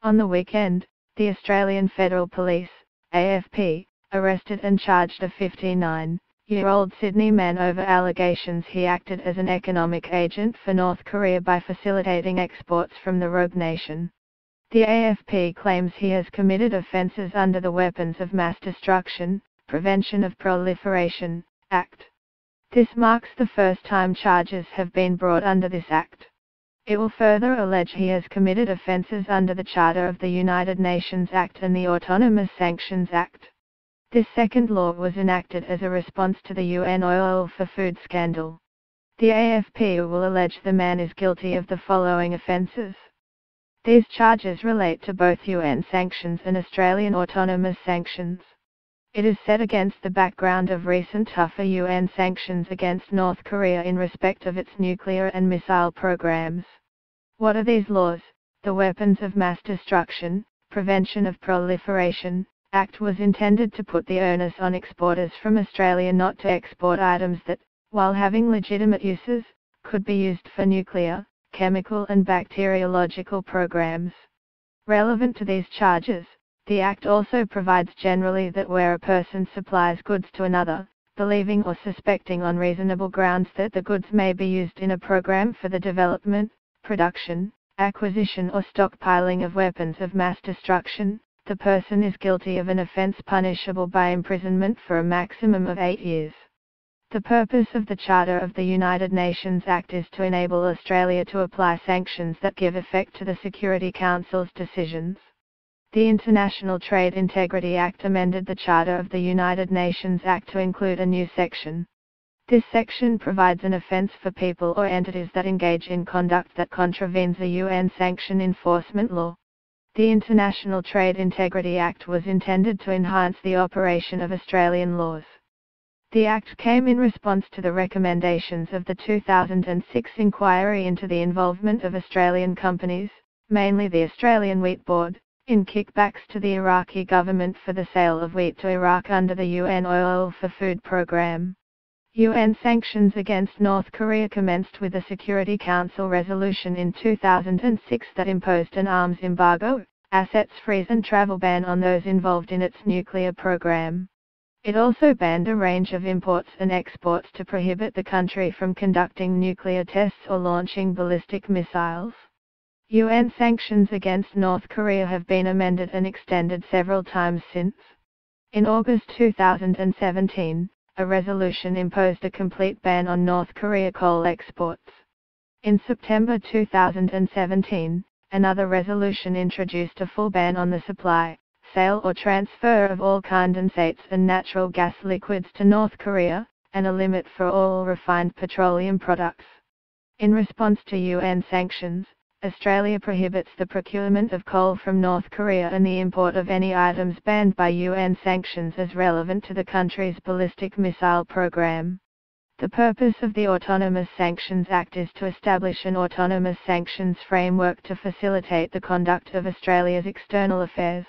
On the weekend, the Australian Federal Police, AFP, arrested and charged a 59-year-old Sydney man over allegations he acted as an economic agent for North Korea by facilitating exports from the rogue nation. The AFP claims he has committed offences under the Weapons of Mass Destruction, Prevention of Proliferation, Act. This marks the first time charges have been brought under this Act. It will further allege he has committed offences under the Charter of the United Nations Act and the Autonomous Sanctions Act. This second law was enacted as a response to the UN oil for food scandal. The AFP will allege the man is guilty of the following offences. These charges relate to both UN sanctions and Australian autonomous sanctions. It is set against the background of recent tougher UN sanctions against North Korea in respect of its nuclear and missile programs. What are these laws? The Weapons of Mass Destruction, Prevention of Proliferation Act was intended to put the onus on exporters from Australia not to export items that, while having legitimate uses, could be used for nuclear, chemical and bacteriological programs. Relevant to these charges, the Act also provides generally that where a person supplies goods to another, believing or suspecting on reasonable grounds that the goods may be used in a program for the development, production, acquisition or stockpiling of weapons of mass destruction, the person is guilty of an offence punishable by imprisonment for a maximum of 8 years. The purpose of the Charter of the United Nations Act is to enable Australia to apply sanctions that give effect to the Security Council's decisions. The International Trade Integrity Act amended the Charter of the United Nations Act to include a new section. This section provides an offence for people or entities that engage in conduct that contravenes a UN sanction enforcement law. The International Trade Integrity Act was intended to enhance the operation of Australian laws. The Act came in response to the recommendations of the 2006 inquiry into the involvement of Australian companies, mainly the Australian Wheat Board, in kickbacks to the Iraqi government for the sale of wheat to Iraq under the UN Oil for Food program. UN sanctions against North Korea commenced with a Security Council resolution in 2006 that imposed an arms embargo, assets freeze and travel ban on those involved in its nuclear program. It also banned a range of imports and exports to prohibit the country from conducting nuclear tests or launching ballistic missiles. UN sanctions against North Korea have been amended and extended several times since. In August 2017, a resolution imposed a complete ban on North Korea coal exports. In September 2017, another resolution introduced a full ban on the supply, sale or transfer of all condensates and natural gas liquids to North Korea, and a limit for all refined petroleum products. In response to UN sanctions, Australia prohibits the procurement of coal from North Korea and the import of any items banned by UN sanctions as relevant to the country's ballistic missile program. The purpose of the Autonomous Sanctions Act is to establish an autonomous sanctions framework to facilitate the conduct of Australia's external affairs.